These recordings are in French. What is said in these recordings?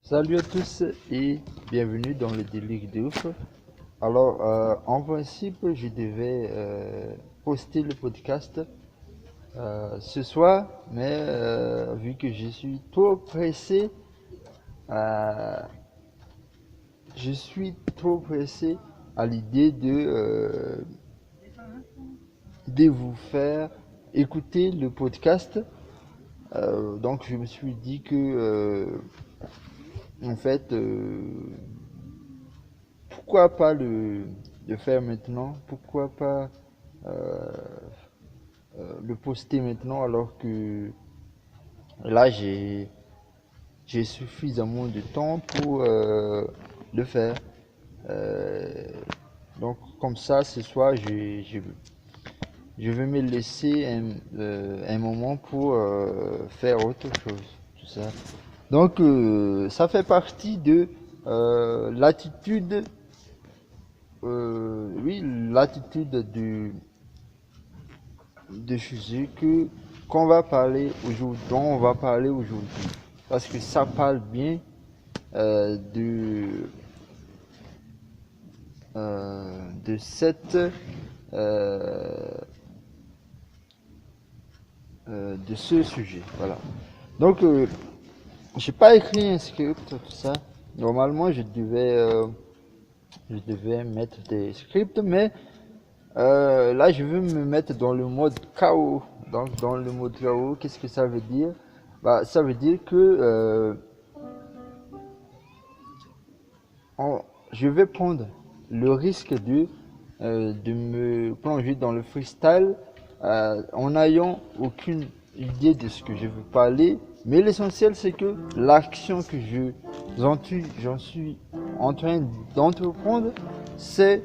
Salut à tous et bienvenue dans le délire de ouf. Alors, en principe, je devais poster le podcast ce soir, mais vu que je suis trop pressé, euh, je suis trop pressé à l'idée de vous faire écouter le podcast. Donc, je me suis dit que, en fait, pourquoi pas le faire maintenant? Pourquoi pas euh, le poster maintenant alors que là j'ai suffisamment de temps pour le faire. Euh, donc comme ça, ce soir, je vais me laisser un moment pour faire autre chose. Tout ça. Donc ça fait partie de l'attitude, oui, l'attitude de sujets que qu'on va parler aujourd'hui, dont on va parler aujourd'hui, parce que ça parle bien euh, de de cette de ce sujet. Voilà. Donc j'ai pas écrit un script tout ça. Normalement je devais mettre des scripts, mais là je veux me mettre dans le mode KO. Donc dans le mode KO, qu'est-ce que ça veut dire? Bah, ça veut dire que en- je vais prendre le risque de me plonger dans le freestyle en n'ayant aucune idée de ce que je veux parler. Mais l'essentiel, c'est que l'action que j'en suis en train d'entreprendre, ça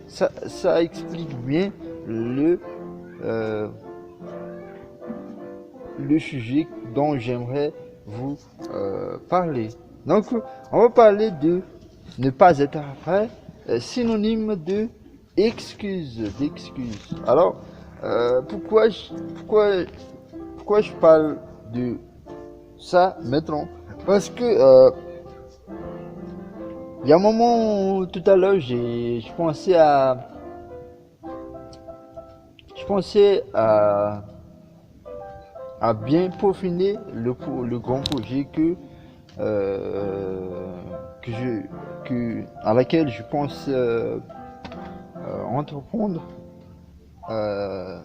explique bien euh, le sujet dont j'aimerais vous parler. Donc, on va parler de ne pas être prêt, synonyme de d'excuse. Alors, pourquoi je parle de ça maintenant? Parce que il y a un moment tout à l'heure, je pensais à bien peaufiner le grand projet euh, que je, à laquelle je pense entreprendre euh,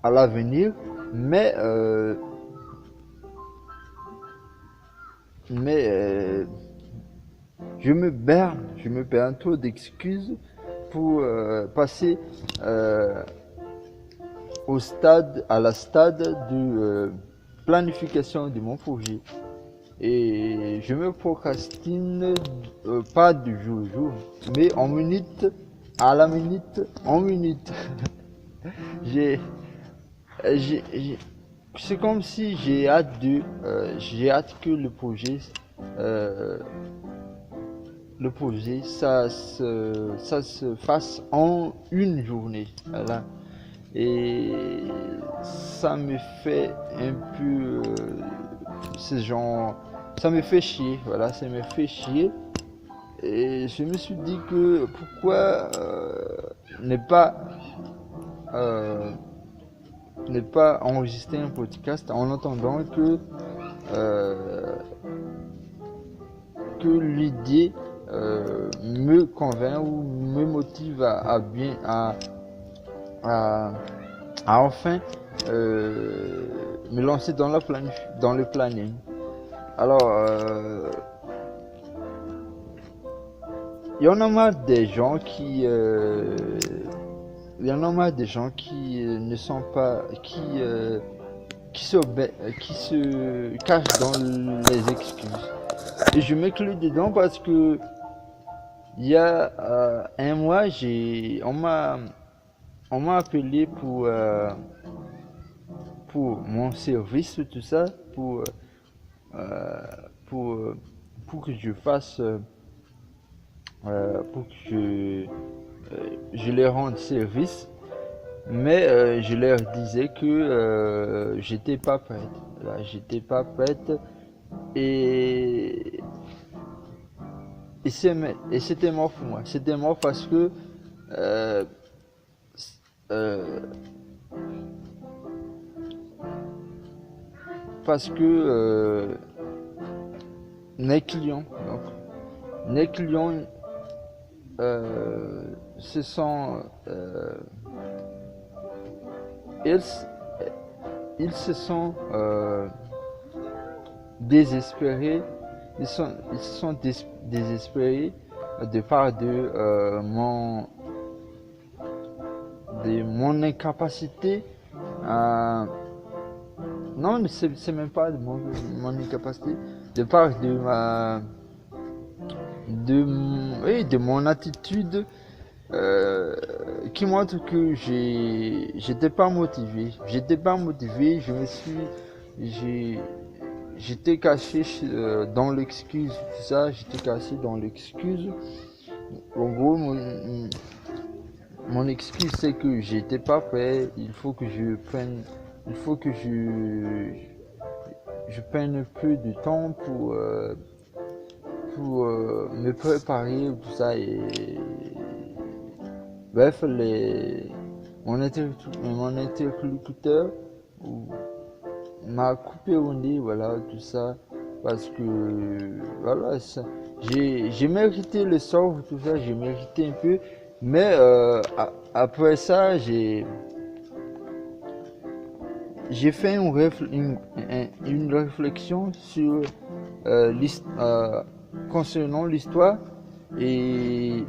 à l'avenir, mais, euh, mais je me berne trop d'excuses pour passer euh, à la stade de planification de mon projet. Et je me procrastine pas de jour au jour, mais en minute, à la minute, en minute. j'ai, j'ai- c'est comme si j'ai hâte que euh, le projet, ça se fasse en une journée. Voilà. Et ça me fait un peu ce genre, ça me fait chier, voilà, ça me fait chier. Et je me suis dit que pourquoi ne pas euh, ne pas enregistrer un podcast en attendant euh, que l'idée me convainc ou me motive à, à enfin me lancer dans le planning. Alors, il y en a marre des gens il y en a marre des gens qui ne sont pas, qui se cachent dans les excuses. Et je m'inclus dedans parce que il y a un mois, on m'a appelé pour mon service, tout ça, euh, pour, euh, pour que je fasse, pour que je les rende service. Mais je leur disais que j'étais pas prête. Là, j'étais pas prête. Et et c'était mort pour moi. C'était mort parce que euh, euh, parce que mes clients, donc, mes clients se sont ils, ils se sont désespérés, ils se sont désespérés de part de mon incapacité à... Non, c'est même pas de mon incapacité, de part oui, de mon attitude qui montre que j'étais pas motivé. J'étais pas motivé, j'ai, j'étais caché dans l'excuse, tout ça, j'étais caché dans l'excuse. En gros, mon excuse c'est que j'étais pas prêt, il faut que je prenne un peu de temps pour me préparer, tout ça, et bref, mon interlocuteur m'a coupé au nez, voilà, tout ça, parce que, voilà, j'ai mérité le sort, tout ça, j'ai mérité un peu, mais après ça, j'ai fait une réflexion sur concernant l'histoire, et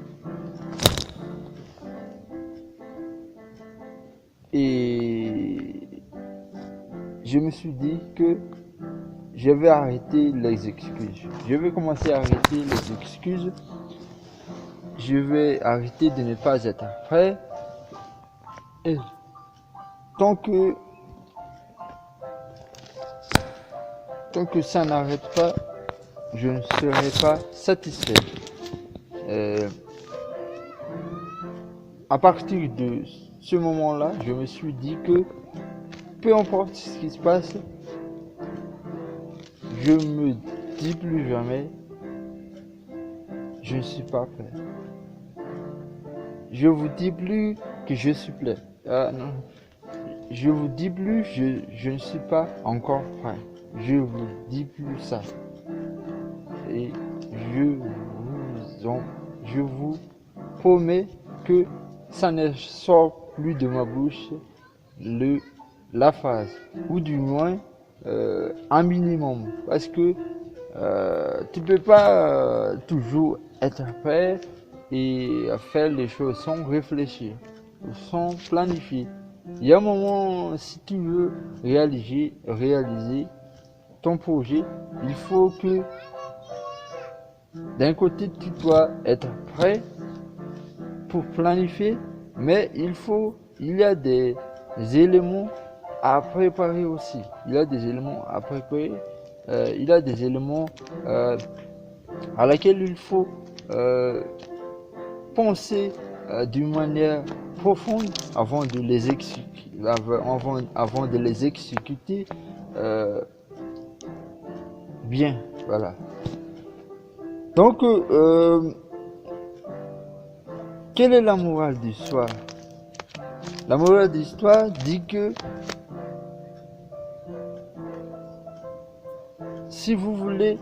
je me suis dit que je vais arrêter les excuses. Je vais commencer à arrêter les excuses. Je vais arrêter de ne pas être prêt. Et tant que ça n'arrête pas, je ne serai pas satisfait. À partir de ce moment-là, je me suis dit que peu importe ce qui se passe, je me dis plus jamais, je ne suis pas prêt. Je vous dis plus que je suis prêt. Non. Je vous dis plus, je ne suis pas encore prêt. Je vous dis plus ça. Et je vous promets que ça ne sort plus de ma bouche la phrase, ou du moins un minimum, parce que tu peux pas toujours être prêt et faire les choses sans réfléchir, sans planifier. Il y a un moment, si tu veux réaliser ton projet, il faut que d'un côté tu dois être prêt pour planifier, mais il y a des éléments à préparer aussi. Il y a des éléments à préparer, il y a des éléments à laquelle il faut penser d'une manière profonde avant de les exécuter, avant de les exécuter bien. Voilà. Donc, quelle est la morale de l'histoire? La morale de l'histoire dit que si vous voulez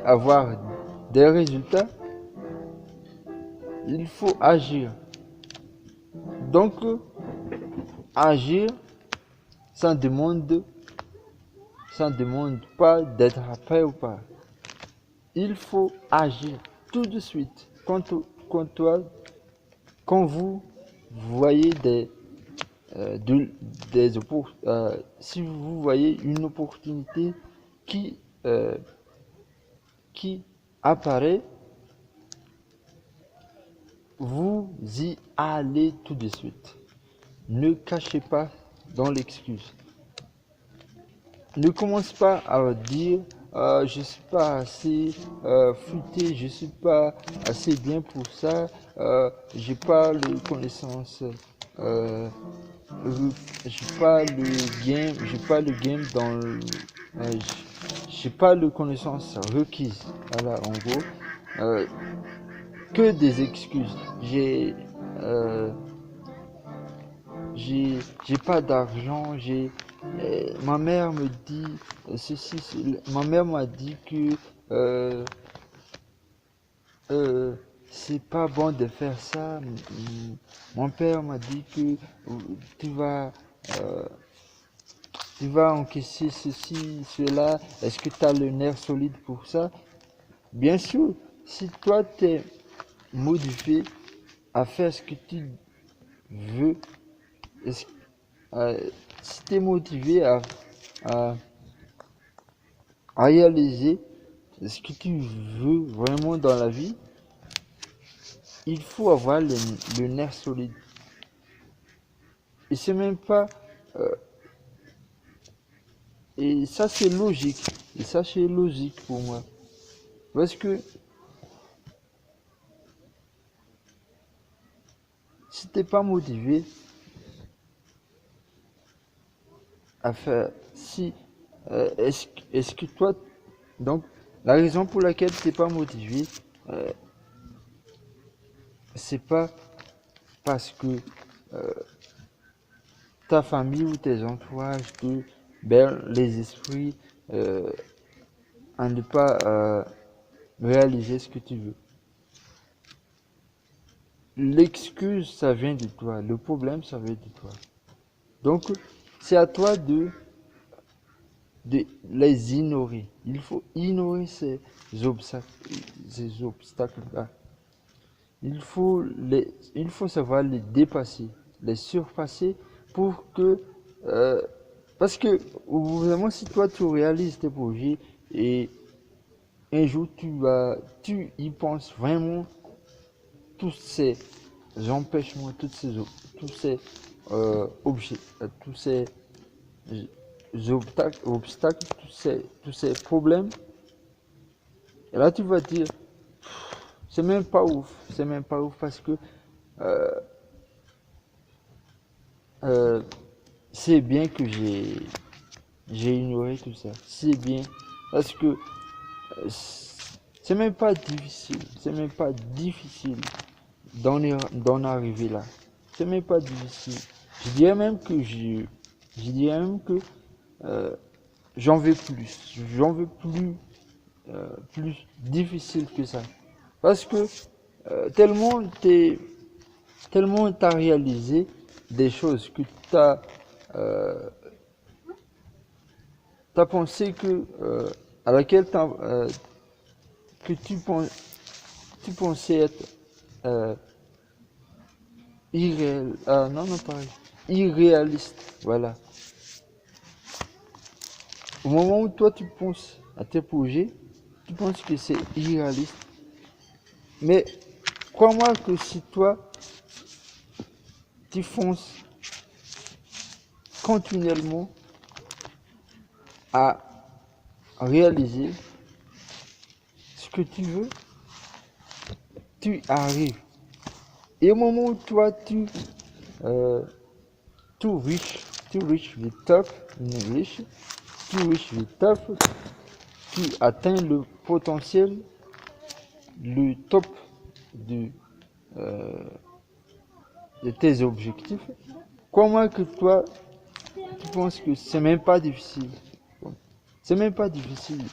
avoir des résultats, il faut agir. Donc, agir, ça ne demande pas d'être prêt ou pas. Il faut agir tout de suite. Quand vous voyez si vous voyez une opportunité qui apparaît, vous y allez tout de suite. Ne cachez pas dans l'excuse. Ne commence pas à dire je suis pas assez futé, je suis pas assez bien pour ça, j'ai pas les connaissances, j'ai pas le game dans j'ai pas de connaissances requises. Voilà, en gros, euh, que des excuses. Euh, j'ai pas d'argent, ma mère me dit ma mère m'a dit que euh, euh, c'est pas bon de faire ça. Mon père m'a dit que tu vas euh, tu vas encaisser ceci, cela. Est-ce que tu as le nerf solide pour ça? Bien sûr, si toi t'es motivé à faire ce que tu veux, est-ce- si tu es motivé à, à réaliser ce que tu veux vraiment dans la vie, il faut avoir le nerf solide. Et c'est même pas. euh, et ça, c'est logique. Et ça, c'est logique pour moi. Parce que si t'es pas motivé à faire. Si. Est-ce que toi. Donc, la raison pour laquelle t'es pas motivé, euh, c'est pas parce que ta famille ou tes entourages te bernent les esprits à ne pas réaliser ce que tu veux. L'excuse, ça vient de toi. Le problème, ça vient de toi. Donc, c'est à toi de les ignorer. Il faut ignorer ces obstacles-là. Il faut savoir les dépasser, les surpasser pour que, euh, parce que vraiment, si toi tu réalises tes projets et un jour tu y penses vraiment, tous ces empêchements, tous ces objets, tous ces obstacles, tous ces problèmes, et là tu vas dire, c'est même pas ouf parce que euh, euh, c'est bien que j'ai ignoré tout ça, c'est bien parce que c'est même pas difficile, c'est même pas difficile d'en arriver là. C'est même pas difficile. Je dirais même que je dirais même que euh, j'en veux plus difficile que ça. Parce que tellement t'as réalisé des choses que euh, t'as pensé que à laquelle que tu pensais être euh, non, non, pareil. Irréaliste. Voilà. Au moment où toi tu penses à tes projets, tu penses que c'est irréaliste. Mais crois-moi que si toi tu fonces continuellement à réaliser ce que tu veux, tu arrives. Et au moment où toi euh, tu reach the top in English, tu reach the top, tu atteins le potentiel, le top de, euh, de tes objectifs. Crois-moi que toi, tu penses que c'est même pas difficile. C'est même pas difficile.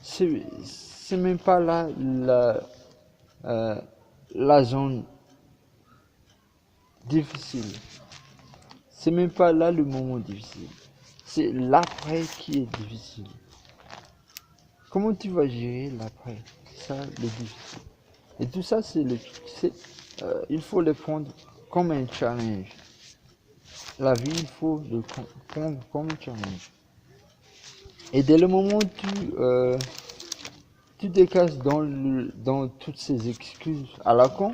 C'est même pas là euh, la zone difficile. C'est même pas là le moment difficile. C'est l'après qui est difficile. Comment tu vas gérer l'après? C'est ça le difficile. Et tout ça, il faut le prendre comme un challenge. La vie, il faut le prendre comme un challenge. Et dès le moment où tu te casses dans toutes ces excuses à la con,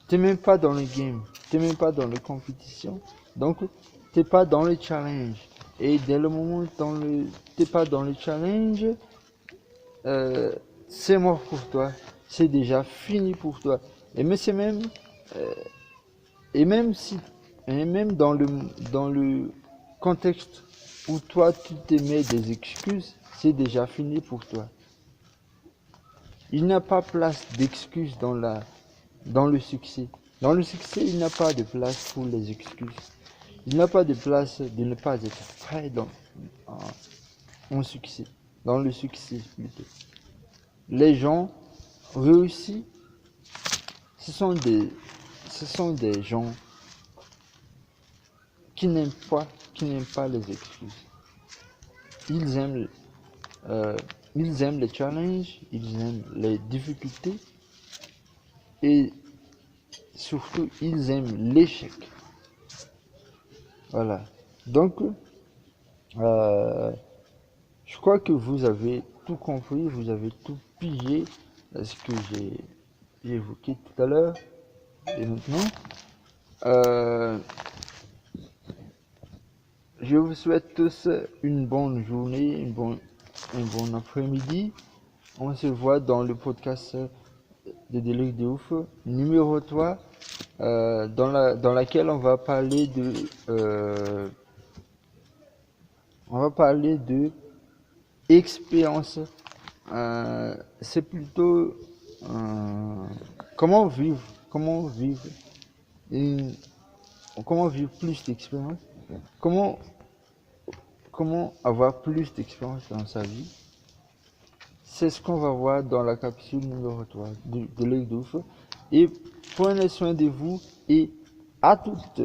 t'es même pas dans le game, t'es même pas dans la compétition, donc t'es pas dans le challenge. Et dès le moment où t'es pas dans le challenge, euh, c'est mort pour toi, c'est déjà fini pour toi. Et mais c'est même, euh, et même si, et même dans le contexte où toi tu te mets des excuses, c'est déjà fini pour toi. Il n'y a pas place d'excuses dans le succès. Dans le succès, il n'y a pas de place pour les excuses. Il n'y a pas de place de ne pas être prêt en succès. Dans le succès plutôt. Les gens réussis, ce sont des gens qui n'aiment pas les excuses. Ils aiment, euh, ils aiment les challenges, ils aiment les difficultés et surtout ils aiment l'échec. Voilà. Donc, je crois que vous avez tout compris, vous avez tout pigé ce que j'ai évoqué tout à l'heure et maintenant. Euh, je vous souhaite tous une bonne journée, un bon après-midi. On se voit dans le podcast de Délire de Ouf, numéro 3, dans laquelle on va parler de expérience. C'est plutôt comment vivre, une- comment vivre plus d'expérience, comment, comment avoir plus d'expérience dans sa vie. C'est ce qu'on va voir dans la capsule numéro 3 de l'œil d'ouf. Et prenez soin de vous et à toutes.